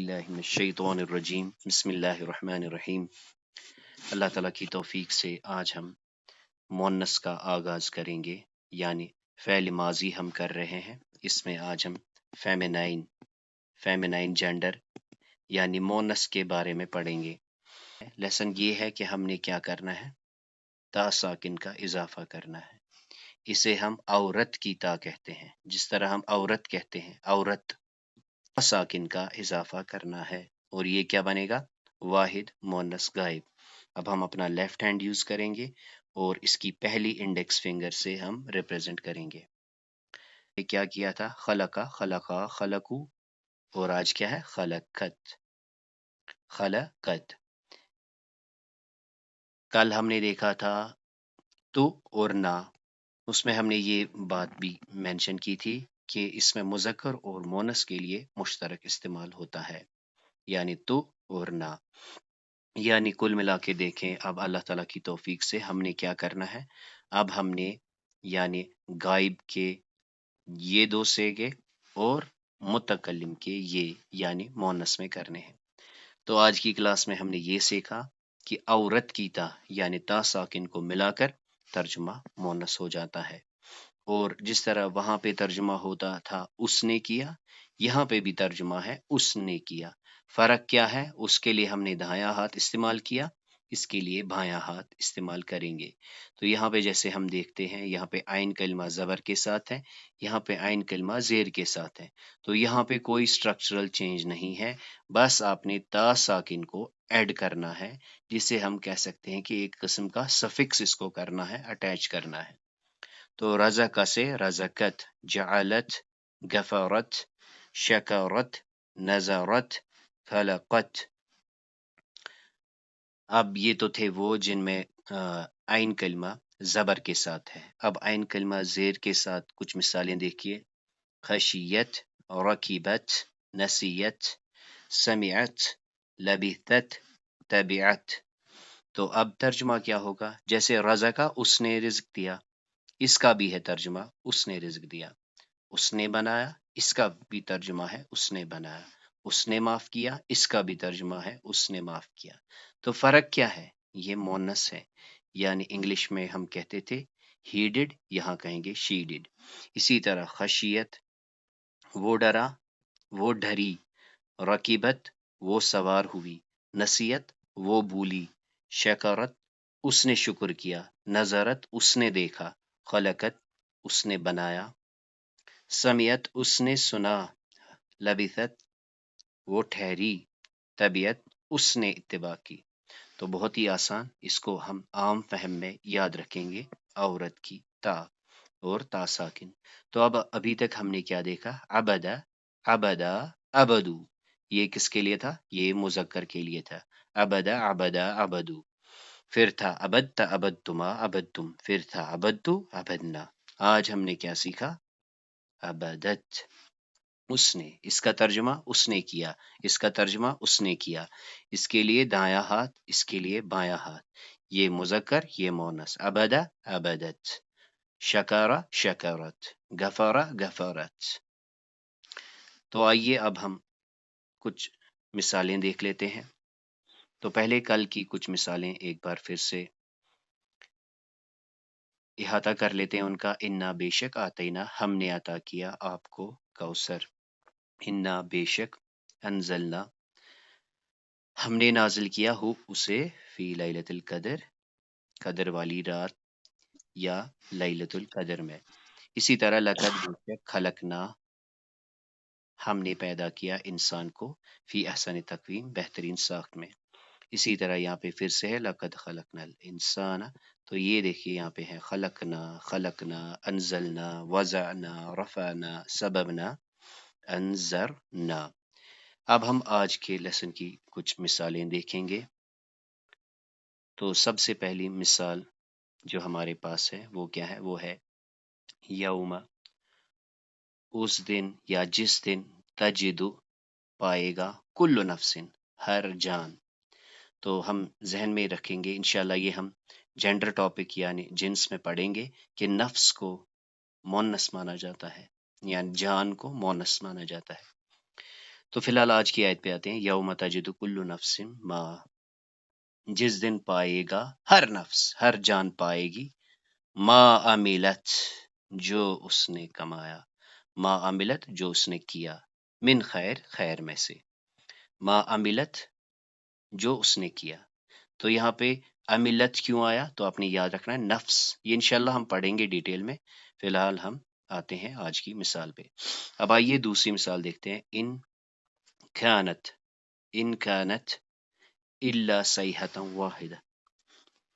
बिस्मिल्लाहिर्रहमानिर्रहीम बिस्मिल्लाहिर्रहमानिर्रहीम। अल्लाह ताला की तौफीक से आज हम मुअन्नस का आगाज़ करेंगे, यानी फ़ेल माज़ी हम कर रहे हैं। इसमें आज हम फेमिनाइन जेंडर यानी मुअन्नस के बारे में पढ़ेंगे। लेसन ये है कि हमने क्या करना है, ता साकिन का इजाफा करना है। इसे हम औरत की ता कहते हैं, जिस तरह हम औरत कहते हैं औरत, साकिन का इजाफा करना है और ये क्या बनेगा, वाहिद मुअन्नस गायब। अब हम अपना लेफ्ट हैंड यूज करेंगे और इसकी पहली इंडेक्स फिंगर से हम रिप्रेजेंट करेंगे। ये क्या किया था, खलका खलका खलकू, और आज क्या है, खलकत खलकत। कल हमने देखा था तु और ना, उसमें हमने ये बात भी मेंशन की थी कि इसमें मुज़क्कर और मुअन्नस के लिए मुश्तरक इस्तेमाल होता है, यानी तु और ना। यानी कुल मिला के देखें, अब अल्लाह ताला की तौफीक से हमने क्या करना है, अब हमने यानी गायब के ये दो सेगे और मुतकल्लिम के ये यानी मुअन्नस में करने हैं। तो आज की क्लास में हमने ये सीखा कि औरत की ता यानी ता साकिन को मिलाकर तर्जुमा मुअन्नस हो जाता है, और जिस तरह वहां पे तर्जुमा होता था उसने किया, यहाँ पे भी तर्जुमा है उसने किया। फर्क क्या है, उसके लिए हमने दायां हाथ इस्तेमाल किया, इसके लिए बायां हाथ इस्तेमाल करेंगे। तो यहाँ पे जैसे हम देखते हैं, यहाँ पे आइन कलमा जबर के साथ है, यहाँ पे आइन कलमा जेर के साथ है। तो यहाँ पे कोई स्ट्रक्चरल चेंज नहीं है, बस आपने ता साकिन को ऐड करना है, जिसे हम कह सकते हैं कि एक किस्म का सफिक्स इसको करना है, अटैच करना है। तो रज़क़ से रज़क़त, जअलत, गफ़रत, शकरत, नज़रत, खलक़त। अब ये तो थे वो जिनमें आइन कलमा ज़बर के साथ है। अब आइन कलमा ज़ेर के साथ कुछ मिसालें देखिए, खशियत, रकिबत, नसियत, समिअत, लबिथत, तबिअत। तो अब तर्जुमा क्या होगा, जैसे रज़क़ा उसने रिज़्क दिया, इसका भी है तर्जुमा उसने रिज़्क दिया। उसने बनाया, इसका भी तर्जुमा है उसने बनाया। उसने माफ किया, इसका भी तर्जुमा है उसने माफ किया। तो फर्क क्या है, ये मुअन्नस है, यानी इंग्लिश में हम कहते थे ही डिड, यहाँ कहेंगे शी डिड। इसी तरह खशियत वो डरा, वो डरी, रकीबत वो सवार हुई, नसीयत वो भूली, शकरत उसने शुक्र किया, नजरत उसने देखा, खलकत उसने बनाया, समियत उसने सुना, लबिथत वो ठहरी, तबीयत उसने इत्तिबा की। तो बहुत ही आसान, इसको हम आम फहम में याद रखेंगे, औरत की ता और ता साकिन। तो अब अभी तक हमने क्या देखा, अबदा अबदा अबदू, ये किसके लिए था, ये मुज़क्कर के लिए था, अबदा अबदा अबदू। फिर था अबदता अबदतुमा अबदतुम, फिर था अबदतु अबदना। आज हमने क्या सीखा, अबदत उसने, इसका तर्जुमा उसने किया, इसका तर्जुमा उसने किया। इसके लिए दायां हाथ, इसके लिए बायां हाथ, ये मुज़क्कर ये मुअन्नस। अबदा अबदत, शकरा शकरत, गफरा गफरत। तो आइए अब हम कुछ मिसालें देख लेते हैं। तो पहले कल की कुछ मिसालें एक बार फिर से इहाता कर लेते हैं उनका। इन्ना बेशक आतैना हमने अता किया आपको कौसर, इन्ना बेशक, अनजलना हमने नाजिल किया हो उसे, फी लैलतुल कदर कदर वाली रात या लैलतुल कदर में। इसी तरह लकद बेशक खलकना हमने पैदा किया इंसान को, फी अहसन तकवीम बेहतरीन साख्त में। इसी तरह यहाँ पे फिर से है लकद खलकनल इंसान। तो ये देखिए यहाँ पे है खलकना खलकना, अनजलना, वज़अना, रफ़अना, सबबना, अनज़रना। अब हम आज के लेसन की कुछ मिसालें देखेंगे। तो सबसे पहली मिसाल जो हमारे पास है वो क्या है, वो है यौमा, उस दिन या जिस दिन, तजिदु पाएगा, कुल्लु नफ्सिन हर जान। तो हम जहन में रखेंगे, इंशाल्लाह ये हम जेंडर टॉपिक यानी जिन्स में पढ़ेंगे कि नफ्स को मुअन्नस माना जाता है, यानी जान को मुअन्नस माना जाता है। تو فی الحال آج کی آیت پہ آتے ہیں. یوم تجد کل نفس ما، جس دن پائے گا ہر نفس، ہر جان پائے گی، ما عملت، جو اس نے کمایا، ما عملت، جو اس نے کیا، من خیر، خیر میں سے، ما عملت، جو اس نے کیا. تو یہاں پہ عملت کیوں آیا؟ تو آپ نے یاد رکھنا ہے نفس. یہ انشاءاللہ ہم پڑھیں گے ڈیٹیل میں. فی الحال ہم آتے ہیں آج کی مثال پہ. اب آئیے دوسری مثال دیکھتے ہیں. ان کانت الا صیحۃ واحدہ،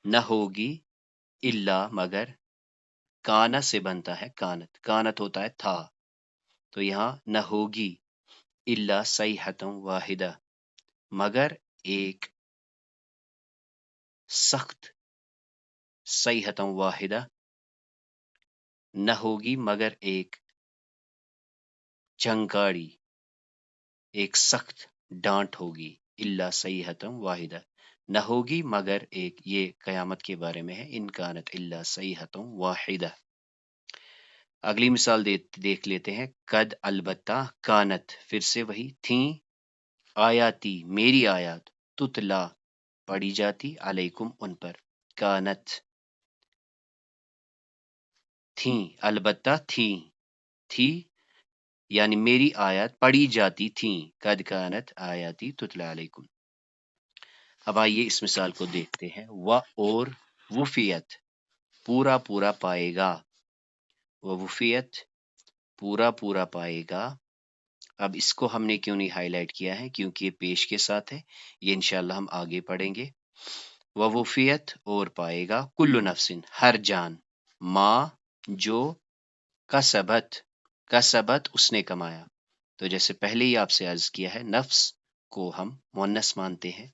نہ ہوگی الا مگر، کانا سے بنتا ہے کانت، کانت ہوتا ہے تھا، تو یہاں نہ ہوگی الا صیحۃ واحدہ، مگر ایک سخت، صیحۃ واحدہ، نہ ہوگی مگر ایک چنگاڑی، ایک سخت ڈانٹ ہوگی. الا صیحۃ واحدہ، نہ ہوگی مگر ایک، یہ قیامت کے بارے میں ہے. ان کانت الا صیحۃ واحدہ. اگلی مثال دیکھ لیتے ہیں. قد، البتہ، کانت، پھر سے وہی، تھیں، آیاتی، میری آیات، تتلا، پڑھی جاتی، علیکم، ان پر، کانت، تھیں، البتہ تھیں، تھی یعنی میری آیات پڑھی جاتی تھیں. قد کانت آیاتی تتلا علیکم. اب آئیے اس مثال کو دیکھتے ہیں. اور وفیت، پورا پورا پائے گا، وفیت، پورا پورا پائے گا. اب اس کو ہم نے کیوں نہیں ہائی لائٹ کیا ہے؟ کیونکہ یہ پیش کے ساتھ ہے، یہ انشاءاللہ ہم آگے پڑھیں گے. وفیت، اور پائے گا، کل نفس، ہر جان، ما، جو، کسبت، کسبت، اس نے کمایا. تو جیسے پہلے ہی آپ سے عرض کیا ہے، نفس کو ہم مونس مانتے ہیں.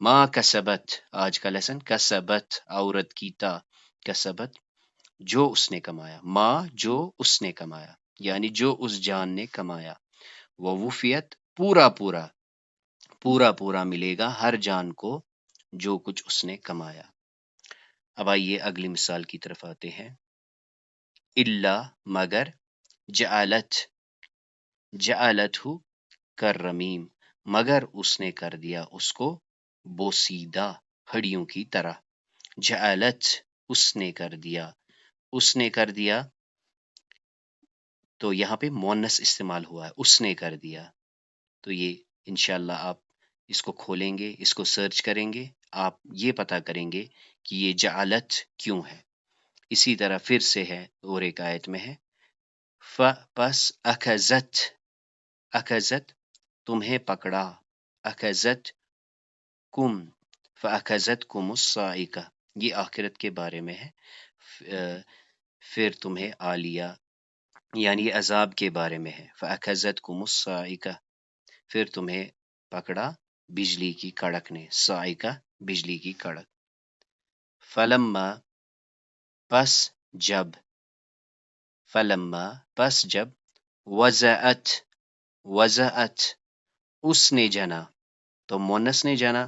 ما کسبت، آج کا لیسن، کسبت، عورت کی تا، کسبت، جو اس نے کمایا، ما، جو اس نے کمایا، یعنی جو اس جان نے کمایا. وہ وفیت، پورا پورا، پورا پورا ملے گا ہر جان کو جو کچھ اس نے کمایا. اب آئیے اگلی مثال کی طرف آتے ہیں. اللہ، مگر، جعلت، جعلت ہو کررمیم، مگر اس نے کر دیا اس کو بوسیدہ، ہڑیوں کی طرح. جعلت، اس نے کر دیا، اس نے کر دیا، تو یہاں پہ مونس استعمال ہوا ہے، اس نے کر دیا. تو یہ انشاءاللہ آپ اس کو کھولیں گے، اس کو سرچ کریں گے، آپ یہ پتا کریں گے کہ یہ جعلت کیوں ہے. اسی طرح پھر سے ہے، اور ایک آیت میں ہے، پس اخذت، اخذت، تمہیں پکڑا، اخذت کم، فاخذت کم الصاعقہ، یہ آخرت کے بارے میں ہے. پھر تمہیں آ لیا، یعنی یہ عذاب کے بارے میں ہے. فاخذت کم الصاعقہ، پھر تمہیں پکڑا بجلی کی کڑک نے، صاعقہ، بجلی کی کڑک. فلما، پس جب، فلما، پس جب، وضعت، وضعت، اس نے جنا، تو مونس نے جنا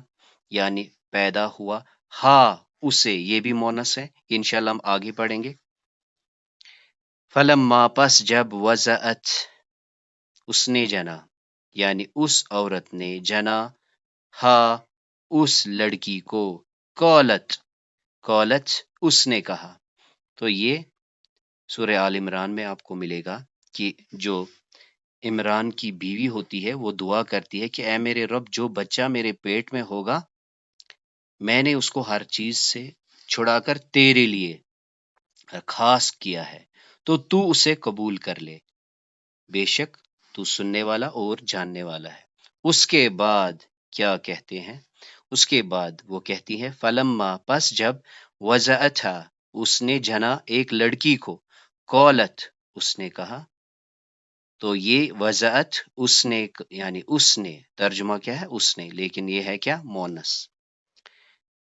یعنی پیدا ہوا، ہاں اسے، یہ بھی مونس ہے، انشاءاللہ ہم آگے پڑھیں گے. فلما، پس جب، وضعت، اس نے جنا یعنی اس عورت نے جنا، ہاں اس لڑکی کو، قالت، قالت، اس نے کہا. تو یہ سورہ آل عمران میں آپ کو ملے گا کہ جو عمران کی بیوی ہوتی ہے وہ دعا کرتی ہے کہ اے میرے رب، جو بچہ میرے پیٹ میں ہوگا میں نے اس کو ہر چیز سے چھڑا کر تیرے لیے خاص کیا ہے، تو اسے قبول کر لے، بے شک تو سننے والا اور جاننے والا ہے. اس کے بعد کیا کہتے ہیں؟ اس کے بعد وہ کہتی ہے، فلما، پس جب، وضعتھا، اس نے جنا ایک لڑکی کو، قالت، اس نے کہا. تو یہ وضعت، اس نے، یعنی اس نے، ترجمہ کیا ہے؟ اس نے، لیکن یہ ہے کیا؟ مونس.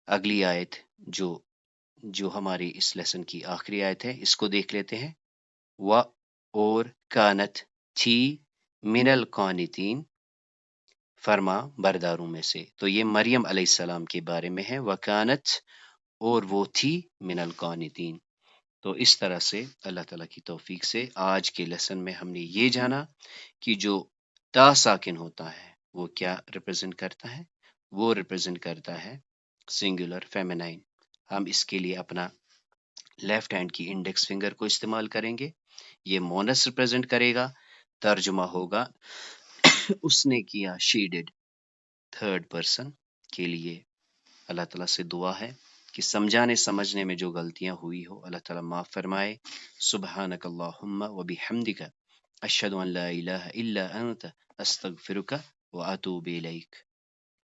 اگلی آیت جو ہماری اس لیسن کی آخری آیت ہے، اس کو دیکھ لیتے ہیں. اور کانت، تھی، من القانتین، فرما برداروں میں سے. تو یہ مریم علیہ السلام کے بارے میں ہے. وکانت، اور وہ تھی، من القانتین. تو اس طرح سے اللہ تعالیٰ کی توفیق سے آج کے لیسن میں ہم نے یہ جانا کہ جو تا ساکن ہوتا ہے وہ کیا ریپرزینٹ کرتا ہے؟ وہ ریپرزینٹ کرتا ہے سنگولر فیمینائن. ہم اس کے لیے اپنا لیفٹ ہینڈ کی انڈیکس فنگر کو استعمال کریں گے. یہ مونس ریپرزینٹ کرے گا. ترجمہ ہوگا اس نے کیا، شی ڈڈ. تھرڈ پرسن کے لیے اللہ تعالیٰ سے دعا ہے کہ سمجھانے سمجھنے میں جو غلطیاں ہوئی ہو اللہ تعالیٰ معاف فرمائے. سبحانک اللہم و بحمدک اشہد ان لا الہ الا انت استغفرک و اتوب الیک.